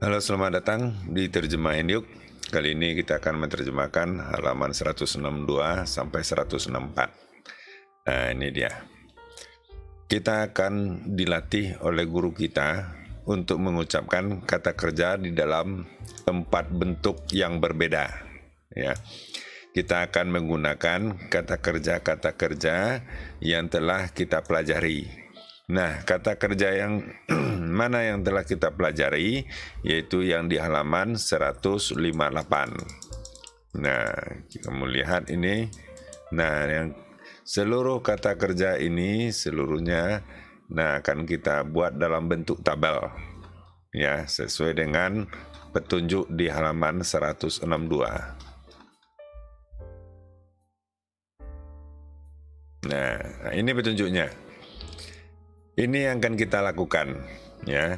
Halo, selamat datang di Terjemahin Yuk. Kali ini kita akan menerjemahkan halaman 162 sampai 164. Nah, ini dia. Kita akan dilatih oleh guru kita untuk mengucapkan kata kerja di dalam 4 bentuk yang berbeda. Ya. Kita akan menggunakan kata kerja yang telah kita pelajari. Nah, kata kerja yang mana yang telah kita pelajari, yaitu yang di halaman 158. Nah, kamu lihat ini. Nah, yang seluruh kata kerja ini seluruhnya akan kita buat dalam bentuk tabel. Ya, sesuai dengan petunjuk di halaman 162. Nah, ini petunjuknya. Ini yang akan kita lakukan, ya.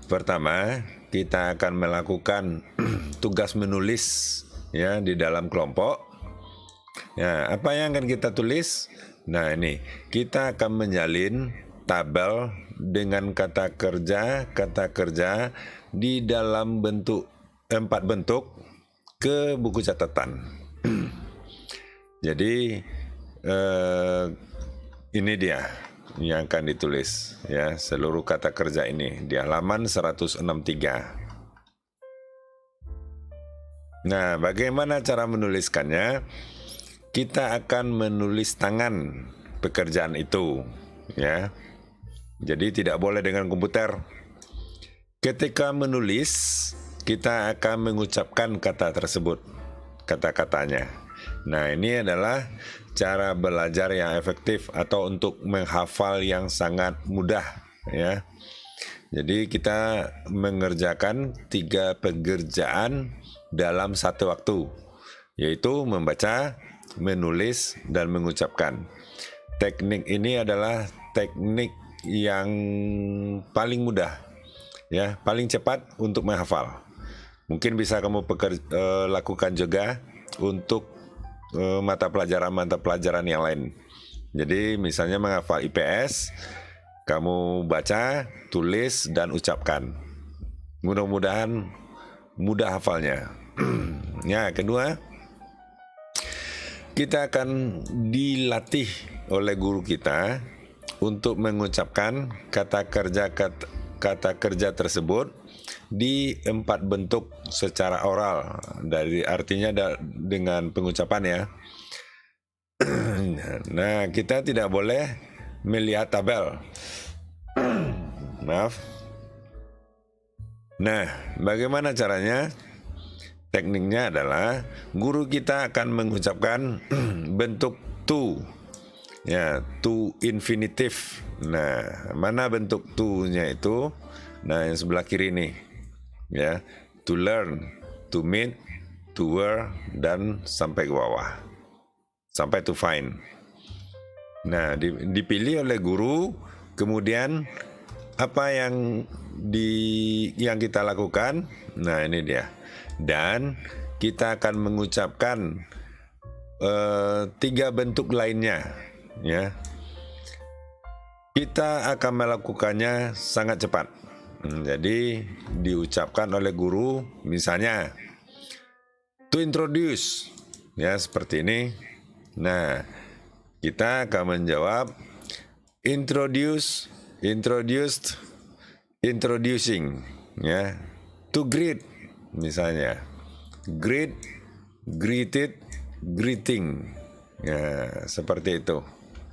Pertama, kita akan melakukan tugas menulis, ya, di dalam kelompok. Ya, apa yang akan kita tulis? Nah, ini kita akan menjalin tabel dengan kata kerja di dalam bentuk 4 bentuk ke buku catatan. Jadi ini dia yang akan ditulis, ya, seluruh kata kerja ini di halaman 163. Nah, bagaimana cara menuliskannya? Kita akan menulis tangan pekerjaan itu, ya. Jadi tidak boleh dengan komputer. Ketika menulis, kita akan mengucapkan kata tersebut, kata-katanya. Nah, ini adalah cara belajar yang efektif atau untuk menghafal yang sangat mudah, ya. Jadi kita mengerjakan 3 pekerjaan dalam satu waktu, yaitu membaca, menulis, dan mengucapkan. Teknik ini adalah teknik yang paling mudah, ya, paling cepat untuk menghafal. Mungkin bisa kamu lakukan juga untuk mata pelajaran yang lain. Jadi misalnya menghafal IPS, kamu baca, tulis, dan ucapkan. Mudah-mudahan mudah hafalnya. Ya, kedua, kita akan dilatih oleh guru kita untuk mengucapkan kata kerja tersebut di 4 bentuk secara oral. Dari artinya dengan pengucapan, ya. Nah, kita tidak boleh melihat tabel. Maaf. Nah, bagaimana caranya? Tekniknya adalah guru kita akan mengucapkan bentuk to, ya, to infinitive. Nah, mana bentuk to-nya itu? Nah, yang sebelah kiri nih, ya, to learn, to meet, to wear, dan sampai ke bawah, sampai to find. Nah, dipilih oleh guru, kemudian apa yang kita lakukan? Nah, ini dia. Dan kita akan mengucapkan 3 bentuk lainnya, ya. Kita akan melakukannya sangat cepat. Jadi diucapkan oleh guru, misalnya to introduce, ya, seperti ini. Nah, kita akan menjawab introduce, introduced, introducing, ya. To greet, misalnya greet, greeted, greeting, ya, seperti itu.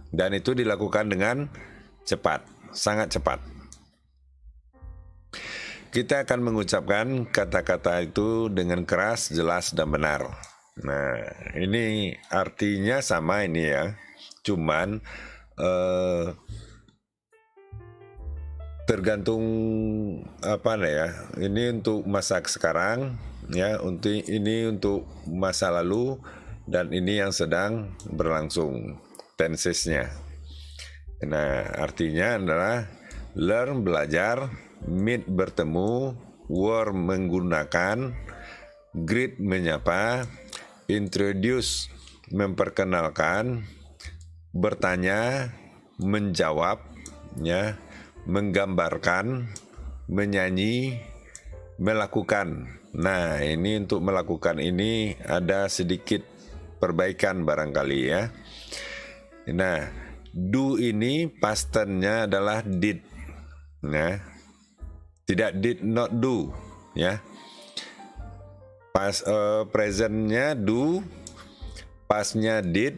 Dan itu dilakukan dengan cepat, sangat cepat. Kita akan mengucapkan kata-kata itu dengan keras, jelas, dan benar. Nah, ini artinya sama ini, ya. Cuman tergantung apa ya. Ini untuk masa sekarang, ya, untuk masa lalu, dan ini yang sedang berlangsung, tensesnya. Nah, artinya adalah learn, belajar, meet, bertemu, were, menggunakan, greet, menyapa, introduce, memperkenalkan, bertanya, menjawab, ya, menggambarkan, menyanyi, melakukan. Nah, ini untuk melakukan ini ada sedikit perbaikan barangkali ya. Nah, do ini past tense-nya adalah did. Nah, tidak did not do ya. Present-nya do, past-nya did,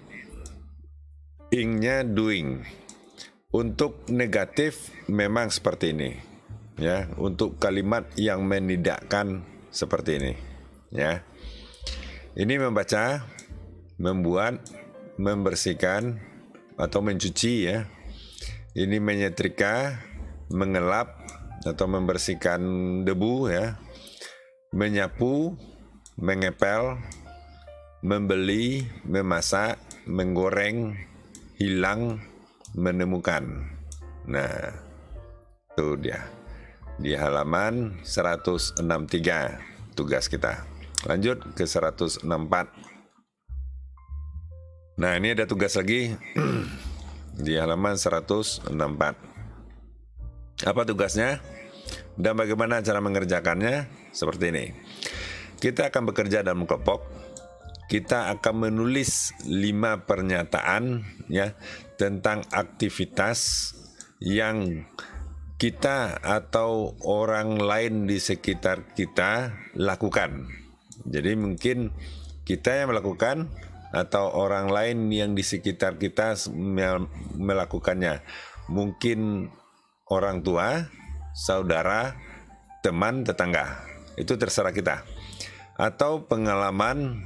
ing-nya doing. Untuk negatif memang seperti ini. Ya, untuk kalimat yang menidakkan seperti ini, ya. Ini membaca, membuat, membersihkan atau mencuci ya. Ini menyetrika, mengelap atau membersihkan debu ya. Menyapu, mengepel, membeli, memasak, menggoreng, hilang, menemukan. Nah, itu dia. Di halaman 163 tugas kita. Lanjut ke 164. Nah, ini ada tugas lagi di halaman 164. Apa tugasnya? Dan bagaimana cara mengerjakannya? Seperti ini. Kita akan bekerja dalam kelompok. Kita akan menulis 5 pernyataan ya tentang aktivitas yang kita atau orang lain di sekitar kita lakukan. Jadi mungkin kita yang melakukan atau orang lain yang di sekitar kita melakukannya. Mungkin orang tua, saudara, teman, tetangga. Itu terserah kita. Atau pengalaman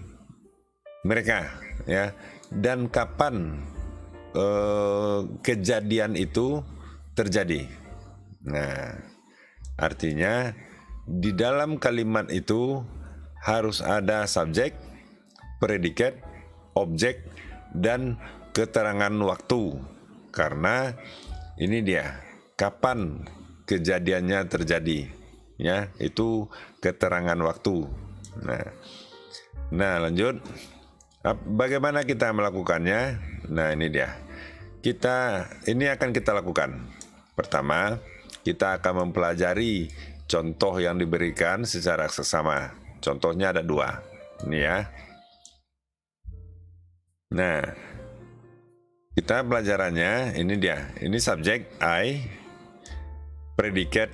mereka ya. Dan kapan kejadian itu terjadi. Nah, artinya di dalam kalimat itu harus ada subjek, predikat, objek, dan keterangan waktu. Karena ini dia, kapan kejadiannya terjadi. Ya, itu keterangan waktu. Nah, lanjut. Bagaimana kita melakukannya? Nah, ini dia. Ini akan kita lakukan. Pertama, kita akan mempelajari contoh yang diberikan secara seksama. Contohnya ada 2. Ini ya. Nah, kita pelajarannya ini dia. Ini subjek I, predikat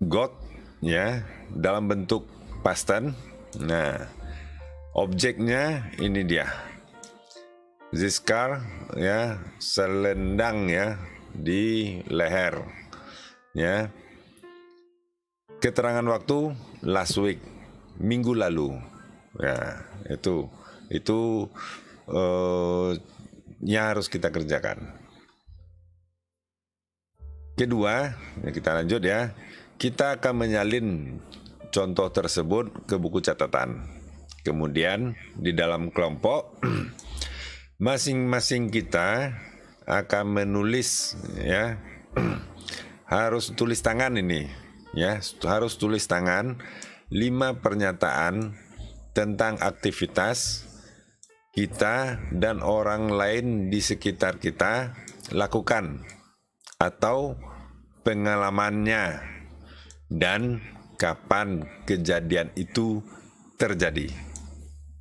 got ya dalam bentuk past tense. Nah, objeknya ini dia. This car ya, selendang ya di leher. Ya. Keterangan waktu last week, minggu lalu. Ya, itu yang harus kita kerjakan. Kedua, kita lanjut ya. Kita akan menyalin contoh tersebut ke buku catatan. Kemudian di dalam kelompok masing-masing kita akan menulis ya. Harus tulis tangan ini ya, harus tulis tangan 5 pernyataan tentang aktivitas kita dan orang lain di sekitar kita lakukan atau pengalamannya dan kapan kejadian itu terjadi.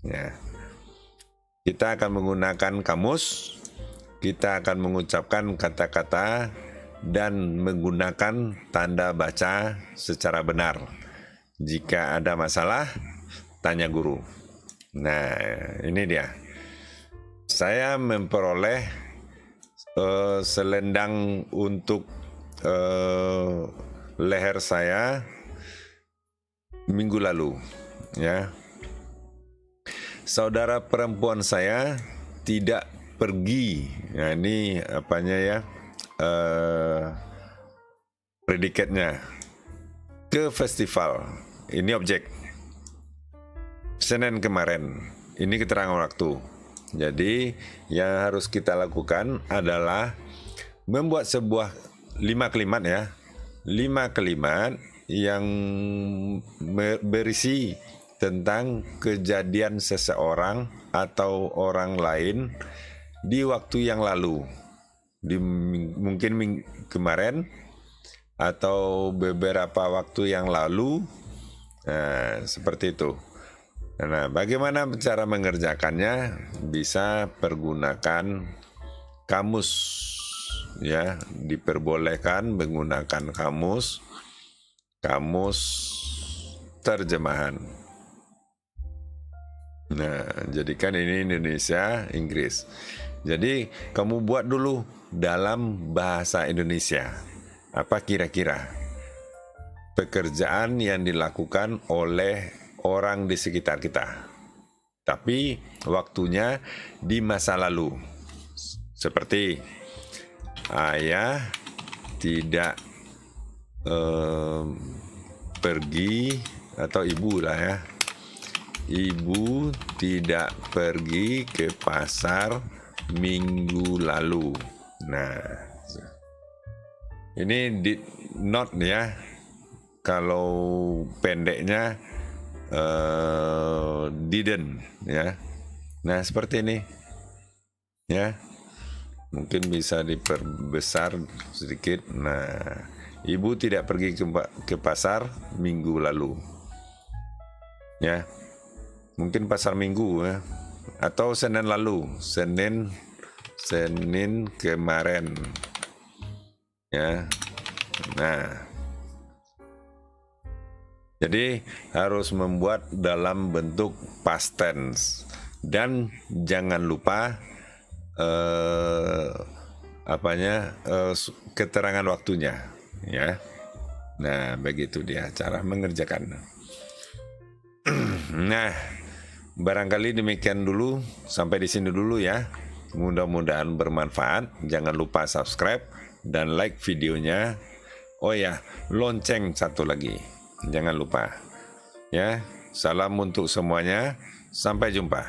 Ya. Kita akan menggunakan kamus, kita akan mengucapkan kata-kata dan menggunakan tanda baca secara benar. Jika ada masalah, tanya guru. Nah, ini dia. Saya memperoleh selendang untuk leher saya minggu lalu, ya. Saudara perempuan saya tidak pergi. Nah, ini apanya ya? Predikatnya ke festival. Ini objek. Senin kemarin. Ini keterangan waktu. Jadi yang harus kita lakukan adalah membuat sebuah 5 kalimat ya. 5 kalimat yang berisi tentang kejadian seseorang atau orang lain di waktu yang lalu. Mungkin kemarin atau beberapa waktu yang lalu. Nah, seperti itu. Nah, bagaimana cara mengerjakannya? Bisa pergunakan kamus, ya, diperbolehkan menggunakan kamus terjemahan. Nah, jadikan ini Indonesia, Inggris. Jadi kamu buat dulu dalam bahasa Indonesia. Apa kira-kira pekerjaan yang dilakukan oleh orang di sekitar kita, tapi waktunya di masa lalu. Seperti ayah tidak pergi, atau ibu lah ya, ibu tidak pergi ke pasar minggu lalu. Nah, ini did not ya, kalau pendeknya didn't ya. Nah, seperti ini ya, mungkin bisa diperbesar sedikit. Nah, ibu tidak pergi ke pasar minggu lalu ya, mungkin pasar minggu ya, atau Senin lalu, Senin kemarin ya. Nah, jadi harus membuat dalam bentuk past tense, dan jangan lupa keterangan waktunya ya. Nah, begitu dia cara mengerjakan. Nah, barangkali demikian dulu, sampai di sini dulu ya. Mudah-mudahan bermanfaat. Jangan lupa subscribe dan like videonya. Oh ya, lonceng satu lagi. Jangan lupa. Ya, salam untuk semuanya. Sampai jumpa.